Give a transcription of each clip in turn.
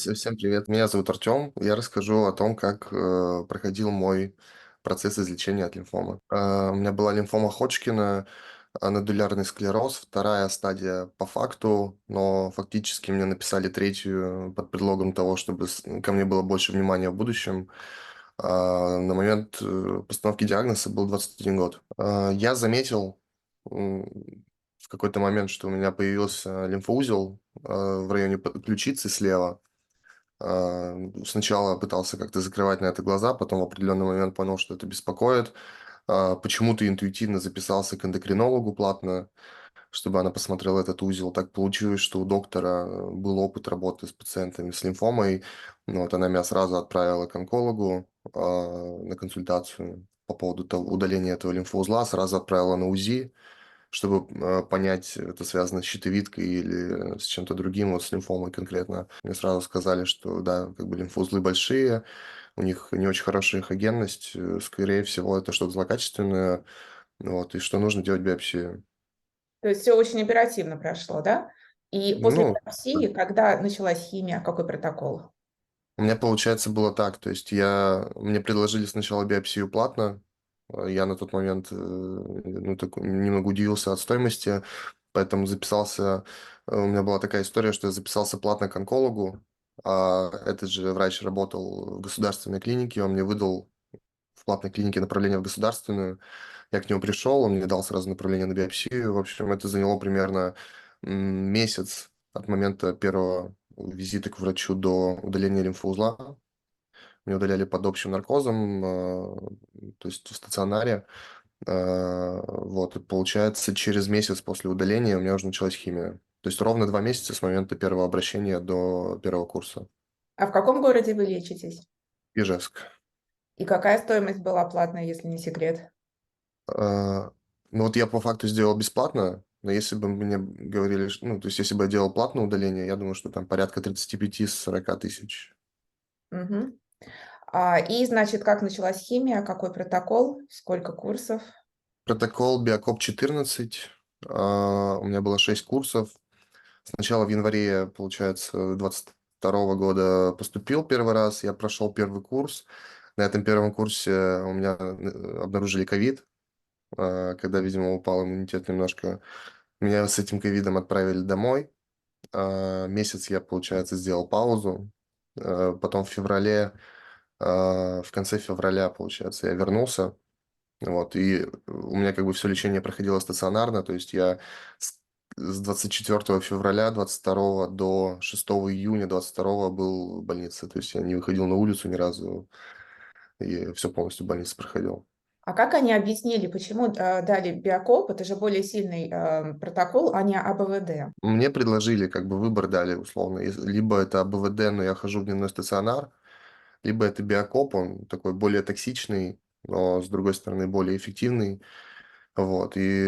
Всем привет, меня зовут Артем. Я расскажу о том, как проходил мой процесс излечения от лимфомы. У меня была лимфома Ходжкина, нодулярный склероз, вторая стадия по факту, но фактически мне написали третью под предлогом того, чтобы ко мне было больше внимания в будущем. На момент постановки диагноза был 21 год. Я заметил м, в какой-то момент, что у меня появился лимфоузел в районе ключицы слева. Сначала пытался как-то закрывать на это глаза, потом в определенный момент понял, что это беспокоит. Почему-то интуитивно записался к эндокринологу платно, чтобы она посмотрела этот узел. Так получилось, что у доктора был опыт работы с пациентами с лимфомой. Ну, вот она меня сразу отправила к онкологу на консультацию по поводу удаления этого лимфоузла, сразу отправила на УЗИ, чтобы понять, это связано с щитовидкой или с чем-то другим, вот с лимфомой конкретно. Мне сразу сказали, что да, как бы лимфоузлы большие, у них не очень хорошая эхогенность, скорее всего, это что-то злокачественное, вот, и что нужно делать биопсию. То есть все очень оперативно прошло, да? И после Ну, биопсии, когда началась химия, какой протокол? у меня, получается, было так, то есть мне предложили сначала биопсию платно, я на тот момент ну, немного удивился от стоимости, поэтому записался, у меня была такая история, что я записался платно к онкологу, а этот же врач работал в государственной клинике, он мне выдал в платной клинике направление в государственную, я к нему пришел, он мне дал сразу направление на биопсию, в общем, это заняло примерно месяц от момента первого визита к врачу до удаления лимфоузла. Меня удаляли под общим наркозом, то есть в стационаре. Вот, и получается, через месяц после удаления у меня уже началась химия. То есть ровно 2 месяца с момента первого обращения до первого курса. А в каком городе вы лечитесь? Ижевск. И какая стоимость была платная, если не секрет? Ну вот я по факту сделал бесплатно, но если бы мне говорили, ну, то есть если бы я делал платное удаление, я думаю, что там порядка 35–40 тысяч. Мгм. И, значит, как началась химия, какой протокол, сколько курсов? Протокол Биокоп-14. У меня было 6 курсов. Сначала в январе, получается, 22 года поступил первый раз, я прошел первый курс. На этом первом курсе у меня обнаружили ковид, когда, видимо, упал иммунитет немножко. Меня с этим ковидом отправили домой. Месяц я, получается, сделал паузу. Потом в конце февраля, получается, я вернулся. Вот, и у меня как бы все лечение проходило стационарно, то есть я с, с 24 февраля 22 до 6 июня 22 был в больнице, то есть я не выходил на улицу ни разу, и все полностью в больнице проходил. А как они объяснили, почему дали биокоп? Это же более сильный протокол, а не АБВД. Мне предложили, как бы выбор дали условно, либо это АБВД, но я хожу в дневной стационар, либо это биокоп, он такой более токсичный, но с другой стороны более эффективный. Вот, и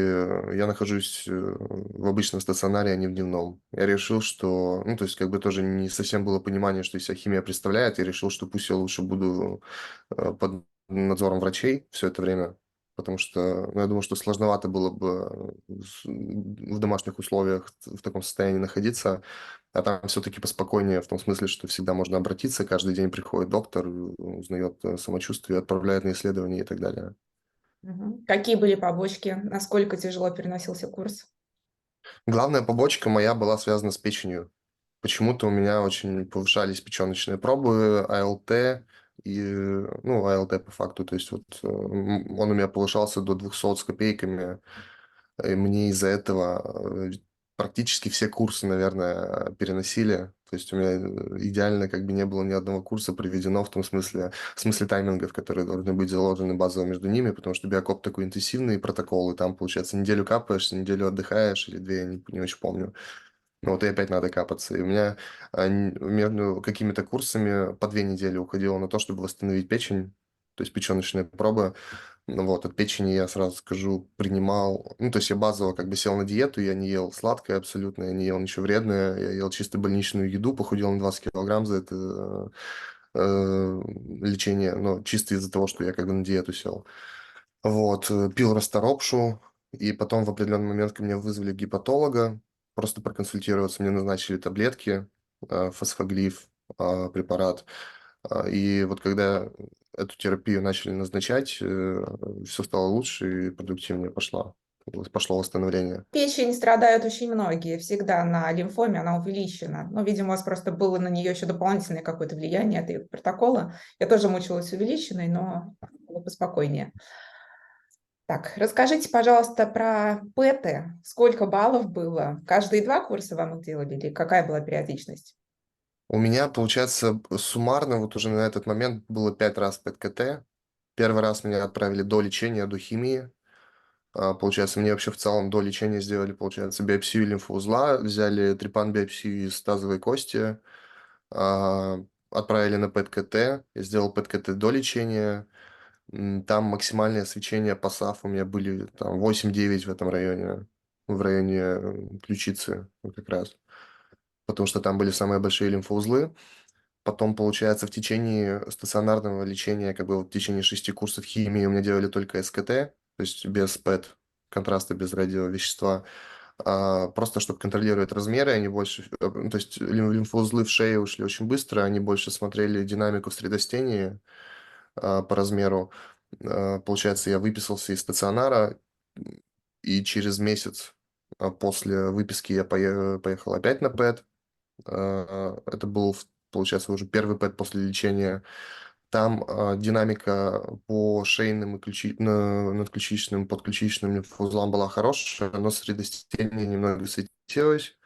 я нахожусь в обычном стационаре, а не в дневном. Я решил, что, ну, то есть, как бы тоже не совсем было понимание, что из себя химия представляет. Я решил, что пусть я лучше буду под надзором врачей все это время, потому что, ну, я думаю, что сложновато было бы в домашних условиях в таком состоянии находиться, а там все-таки поспокойнее, в том смысле, что всегда можно обратиться, каждый день приходит доктор, узнает самочувствие, отправляет на исследования и так далее. Мгм. Какие были побочки? Насколько тяжело переносился курс? Главная побочка моя была связана с печенью. Почему-то у меня очень повышались печеночные пробы, АЛТ и, ну, АЛТ по факту, то есть вот он у меня повышался до 200 с копейками, и мне из-за этого практически все курсы, наверное, переносили. То есть у меня идеально как бы не было ни одного курса проведено в смысле таймингов, которые должны быть заложены базово между ними, потому что биокоп такой интенсивный протокол, и там, получается, неделю капаешься, неделю отдыхаешь, или две, я не очень помню. Ну вот и опять надо капаться. И у меня между какими-то курсами по 2 недели уходило на то, чтобы восстановить печень, то есть печеночные пробы. Ну вот, от печени я сразу скажу, принимал, ну, то есть я базово как бы сел на диету, я не ел сладкое абсолютно, я не ел ничего вредное, я ел чисто больничную еду, похудел на 20 килограмм за это лечение, но чисто из-за того, что я как бы на диету сел. Вот, пил расторопшу, и потом в определенный момент ко мне вызвали гепатолога, просто проконсультироваться, мне назначили таблетки, фосфоглив, препарат. И вот когда эту терапию начали назначать, все стало лучше и продуктивнее пошло восстановление. Печень страдают очень многие, всегда на лимфоме она увеличена. Но, видимо, у вас просто было на нее еще дополнительное какое-то влияние этой протокола. Я тоже мучилась увеличенной, но было поспокойнее. Так, расскажите, пожалуйста, про ПЭТы. Сколько баллов было? Каждые 2 курса вам их делали или какая была периодичность? У меня, получается, суммарно вот уже на этот момент было 5 раз ПЭТ-КТ. Первый раз меня отправили до лечения, до химии. Получается, мне вообще в целом до лечения сделали, получается, биопсию лимфоузла, взяли трепан-биопсию из тазовой кости, отправили на ПЭТ-КТ. Я сделал ПЭТ-КТ до лечения. Там максимальное свечение по САФ у меня были там 8-9 в этом районе, в районе ключицы вот как раз, потому что там были самые большие лимфоузлы. Потом, получается, в течение стационарного лечения, как бы вот в течение 6 курсов химии у меня делали только СКТ, то есть без ПЭТ, контраста, без радиовещества, просто чтобы контролировать размеры, они больше, ну, то есть лимфоузлы в шее ушли очень быстро, они больше смотрели динамику в средостении по размеру. Получается, я выписался из стационара, и через месяц после выписки я поехал опять на ПЭТ. Это был, получается, уже первый ПЭТ после лечения. Там динамика по шейным и надключичным, подключичным лимфоузлам была хорошая, но средостение немного светилось.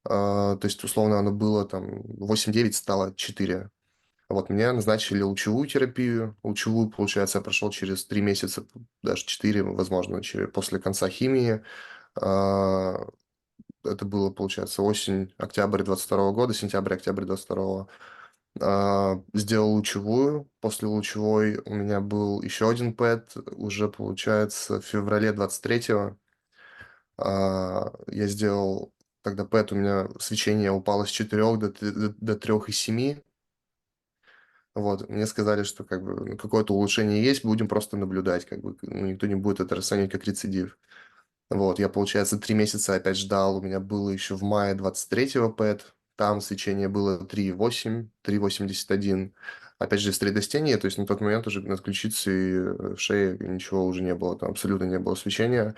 То есть, условно, оно было там 8-9, стало 4. Вот мне назначили лучевую терапию. Лучевую, получается, я прошел через 3 месяца, даже 4, возможно, после конца химии. А, Это было, получается, осень, октябрь 22 года, сентябрь-октябрь 22. Сделал лучевую. После лучевой у меня был еще один ПЭТ, уже, получается, в феврале 23-го. Я сделал тогда ПЭТ, у меня свечение упало с 4 до 3,7. Вот, мне сказали, что как бы ну, какое-то улучшение есть, будем просто наблюдать, как бы ну, никто не будет это расценивать как рецидив. Вот, я, получается, 3 месяца опять ждал, у меня было еще в мае 23-го ПЭТ, там свечение было 3,8, 3,81. Опять же, средостение, то есть на тот момент уже над ключицей, в шее ничего уже не было, там абсолютно не было свечения.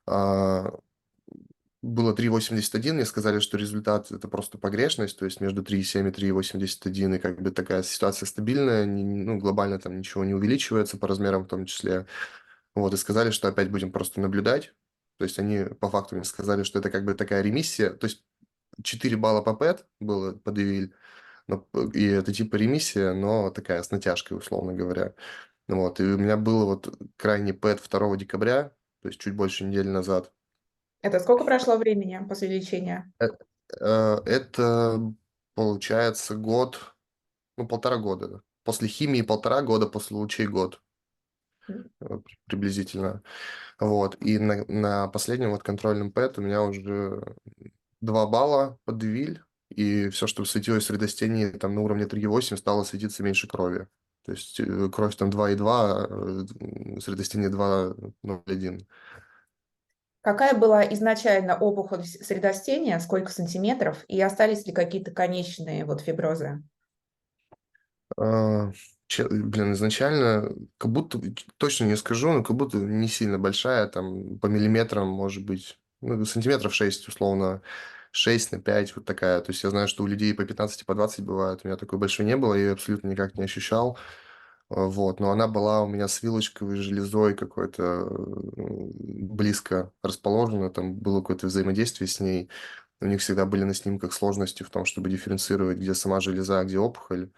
А, Было 3,81, мне сказали, что результат это просто погрешность, то есть между 3,7 и 3,81, и как бы такая ситуация стабильная, ну, глобально там ничего не увеличивается по размерам в том числе. Вот, и сказали, что опять будем просто наблюдать. То есть они по факту мне сказали, что это как бы такая ремиссия, то есть 4 балла по ПЭТ было по Девиль, и это типа ремиссия, но такая с натяжкой, условно говоря. Вот, и у меня было вот крайний ПЭТ 2 декабря, то есть чуть больше недели назад. Это сколько прошло времени после лечения? Это получается год, ну, 1,5 года. Да. После химии 1,5 года, после лучей год приблизительно. Вот. И на последнем вот контрольном ПЭТ у меня уже 2 балла под Девиль, и все, что светилось в средостении там на уровне 3,8, стало светиться меньше крови. То есть кровь там 2,2, средостение 2,01. Какая была изначально опухоль средостения, сколько сантиметров, и остались ли какие-то конечные вот фиброзы? А, Блин, изначально, как будто, точно не скажу, но как будто не сильно большая, там, по миллиметрам, может быть, ну, сантиметров 6 условно, 6 на 5 вот такая. То есть я знаю, что у людей по 15 и по 20 бывает, у меня такой большой не было, я ее абсолютно никак не ощущал. Вот, но она была у меня с вилочковой железой какой-то близко расположена, там было какое-то взаимодействие с ней. У них всегда были на снимках сложности в том, чтобы дифференцировать, где сама железа, а где опухоль.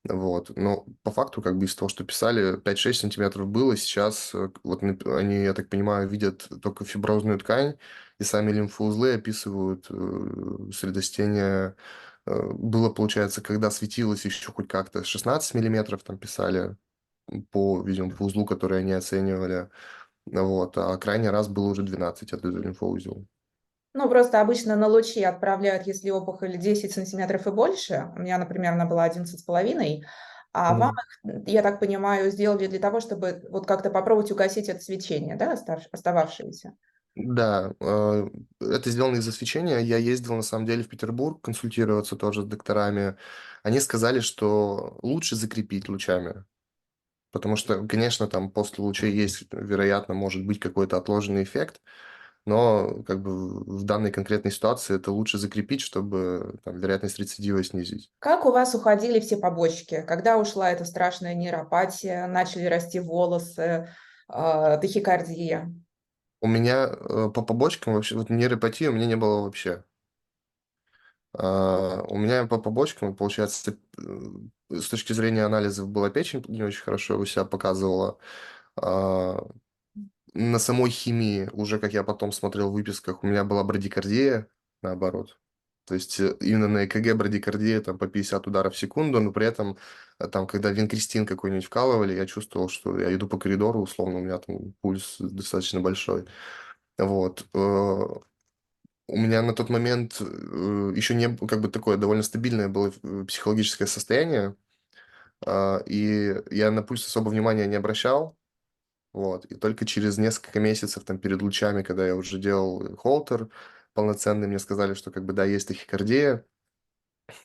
Вот. Но по факту, как бы из того, что писали, 5-6 сантиметров было. Сейчас вот они, я так понимаю, видят только фиброзную ткань, и сами лимфоузлы описывают средостение. Было, получается, когда светилось еще хоть как-то 16 миллиметров, там писали по, видимо, по узлу, который они оценивали. Вот. А крайний раз было уже 12, это лимфоузел. Ну, просто обычно на лучи отправляют, если опухоль 10 сантиметров и больше. У меня, например, она была 11,5. А вам, я так понимаю, сделали для того, чтобы вот как-то попробовать угасить это свечение, да, остававшееся? Да, это сделано из-за свечения. Я ездил, на самом деле, в Петербург консультироваться тоже с докторами. Они сказали, что лучше закрепить лучами. Потому что, конечно, там после лучей есть, вероятно, может быть какой-то отложенный эффект, но как бы в данной конкретной ситуации это лучше закрепить, чтобы там, вероятность рецидива снизить. Как у вас уходили все побочки? Когда ушла эта страшная нейропатия, начали расти волосы, тахикардия? У меня по побочкам вообще, вот нейропатии у меня не было вообще. У меня по побочкам, получается, с точки зрения анализов была печень не очень хорошо себя показывала. А, На самой химии, уже как я потом смотрел в выписках, у меня была брадикардия, наоборот. То есть именно на ЭКГ брадикардия там по 50 ударов в секунду, но при этом там, когда винкристин какой-нибудь вкалывали, я чувствовал, что я иду по коридору, условно, у меня там пульс достаточно большой. Вот. У меня на тот момент еще не как бы такое довольно стабильное было психологическое состояние, и я на пульс особо внимания не обращал. Вот. И только через несколько месяцев там перед лучами, когда я уже делал холтер полноценный, мне сказали, что как бы да, есть тахикардия.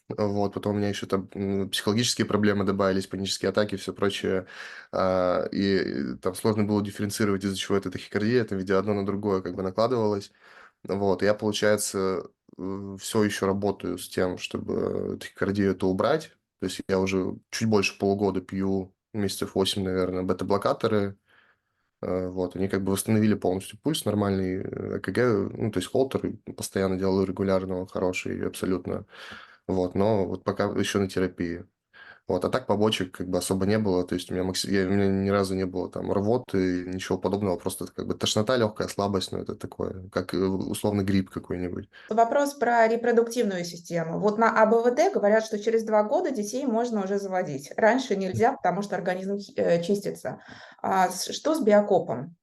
Вот. Потом у меня еще там психологические проблемы добавились, панические атаки, все прочее. И там сложно было дифференцировать, из-за чего это тахикардия. Там, видя одно на другое как бы накладывалось. Вот, я, получается, все еще работаю с тем, чтобы тахикардию эту убрать. То есть я уже чуть больше полугода пью, месяцев 8, наверное, бета-блокаторы. Вот, они как бы восстановили полностью пульс, нормальный ЭКГ, ну, то есть холтер постоянно делаю регулярно, он хороший абсолютно. Вот, но вот пока еще на терапии. Вот, а так побочек как бы особо не было, то есть у меня ни разу не было там рвоты, ничего подобного, просто как бы тошнота, легкая слабость, ну это такое, как условно грипп какой-нибудь. Вопрос про репродуктивную систему. Вот на АБВД говорят, что через 2 года детей можно уже заводить. Раньше нельзя, потому что организм чистится. Что с биокопом?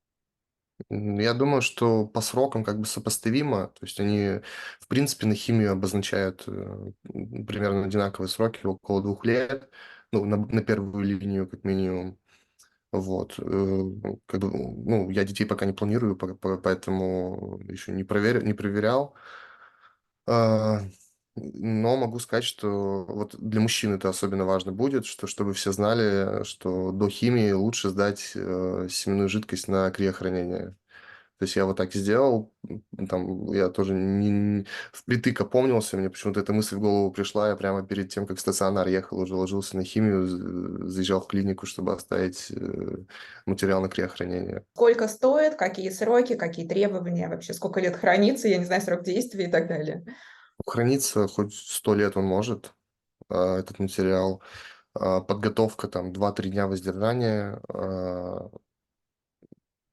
Я думаю, что по срокам как бы сопоставимо, то есть они, в принципе, на химию обозначают примерно одинаковые сроки, около 2 лет, ну, на первую линию как минимум. Вот. Как бы, ну, я детей пока не планирую, поэтому еще не проверял. А, Но могу сказать, что вот для мужчин это особенно важно будет, что чтобы все знали, что до химии лучше сдать семенную жидкость на криохранение. То есть я вот так и сделал, там я тоже впритык опомнился, мне почему-то эта мысль в голову пришла, я прямо перед тем, как в стационар ехал, уже ложился на химию, заезжал в клинику, чтобы оставить материал на криохранение. Сколько стоит, какие сроки, какие требования, вообще сколько лет хранится, я не знаю, срок действия и так далее. Храниться хоть 100 лет он может, этот материал. Подготовка там 2-3 дня воздержания,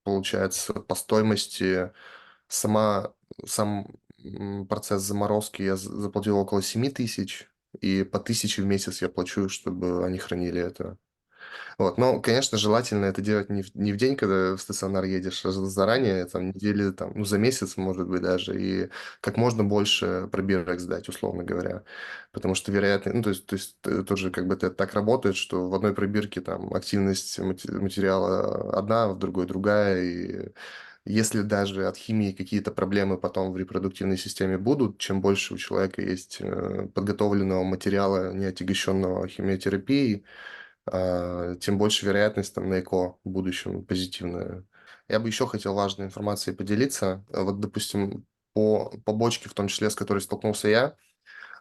получается, по стоимости сам процесс заморозки я заплатил около 7 000, и по 1000 в месяц я плачу, чтобы они хранили это. Вот. Но, конечно, желательно это делать не в день, когда в стационар едешь, а заранее, там, недели, там, ну, за месяц, может быть, даже, и как можно больше пробирок сдать, условно говоря. Потому что, вероятно, ну, то есть тоже как бы это так работает, что в одной пробирке там активность материала одна, в другой другая, и если даже от химии какие-то проблемы потом в репродуктивной системе будут, чем больше у человека есть подготовленного материала, не отягощенного химиотерапией, тем больше вероятность там на ЭКО в будущем позитивная. Я бы еще хотел важной информацией поделиться. Вот, допустим, по побочке, в том числе, с которой столкнулся я,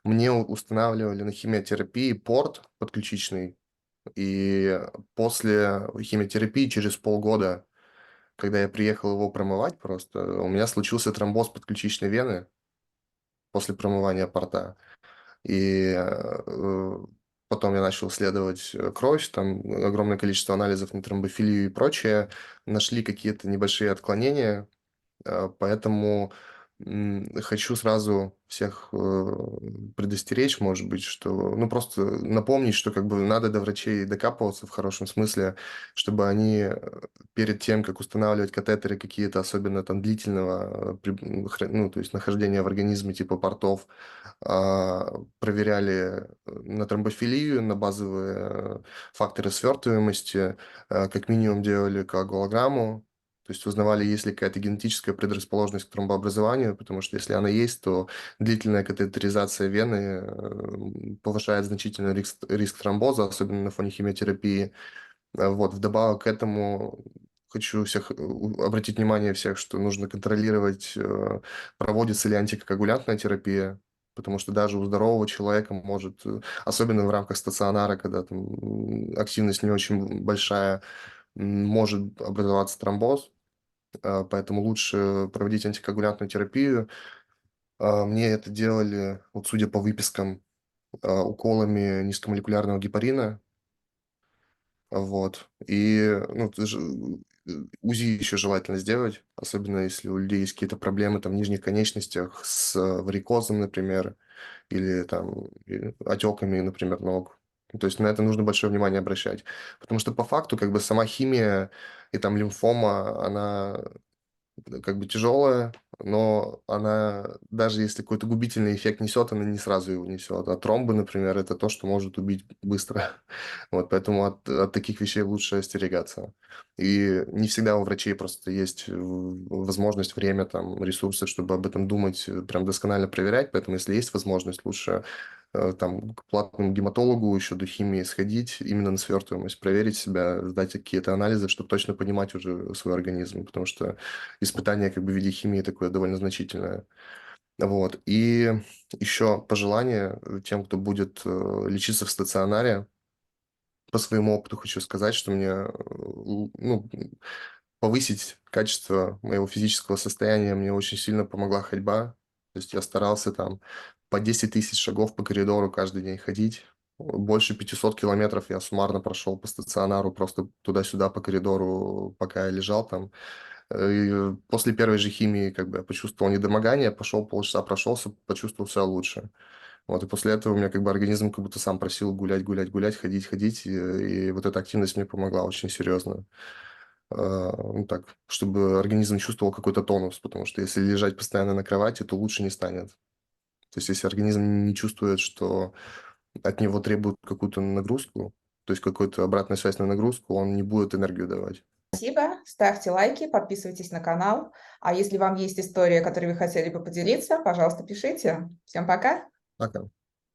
мне устанавливали на химиотерапии порт подключичный, и после химиотерапии через полгода, когда я приехал его промывать просто, у меня случился тромбоз подключичной вены после промывания порта. И потом я начал исследовать кровь, там огромное количество анализов на тромбофилию и прочее. Нашли какие-то небольшие отклонения, поэтому хочу сразу всех предостеречь, может быть, что, ну, просто напомнить, что как бы надо до врачей докапываться в хорошем смысле, чтобы они перед тем, как устанавливать катетеры какие-то, особенно там длительного, ну, то есть нахождения в организме типа портов, проверяли на тромбофилию, на базовые факторы свертываемости, как минимум делали коагулограмму, То есть узнавали, есть ли какая-то генетическая предрасположенность к тромбообразованию, потому что если она есть, то длительная катетеризация вены повышает значительно риск тромбоза, особенно на фоне химиотерапии. Вот, вдобавок к этому хочу всех обратить внимание всех, что нужно контролировать, проводится ли антикоагулянтная терапия, потому что даже у здорового человека может, особенно в рамках стационара, когда там активность не очень большая, может образоваться тромбоз, поэтому лучше проводить антикоагулянтную терапию. Мне это делали, вот судя по выпискам, уколами низкомолекулярного гепарина. Вот. И ну, УЗИ еще желательно сделать, особенно если у людей есть какие-то проблемы там, в нижних конечностях с варикозом, например, или там отеками, например, ног. То есть на это нужно большое внимание обращать. Потому что по факту как бы сама химия и там лимфома, она как бы тяжелая, но она, даже если какой-то губительный эффект несет, она не сразу его несет. А тромбы, например, это то, что может убить быстро. Вот, поэтому от таких вещей лучше остерегаться. И не всегда у врачей просто есть возможность, время, там, ресурсы, чтобы об этом думать, прям досконально проверять. Поэтому, если есть возможность, лучше там, к платному гематологу еще до химии сходить, именно на свертываемость, проверить себя, сдать какие-то анализы, чтобы точно понимать уже свой организм, потому что испытание как бы в виде химии такое довольно значительное. Вот. И еще пожелание тем, кто будет лечиться в стационаре, по своему опыту хочу сказать, что мне ну, повысить качество моего физического состояния мне очень сильно помогла ходьба. То есть я старался там по 10 тысяч шагов по коридору каждый день ходить. Больше 500 километров я суммарно прошел по стационару, просто туда-сюда по коридору, пока я лежал там. И после первой же химии как бы я почувствовал недомогание, пошел полчаса прошелся, почувствовал себя лучше. Вот, и после этого у меня как бы организм как будто сам просил гулять, гулять, гулять, ходить, ходить, и вот эта активность мне помогла очень серьезно. Ну так, чтобы организм чувствовал какой-то тонус, потому что если лежать постоянно на кровати, то лучше не станет. То есть если организм не чувствует, что от него требуют какую-то нагрузку, то есть какую-то обратную связь на нагрузку, он не будет энергию давать. Спасибо, ставьте лайки, подписывайтесь на канал. А если вам есть история, которой вы хотели бы поделиться, пожалуйста, пишите. Всем пока! Пока.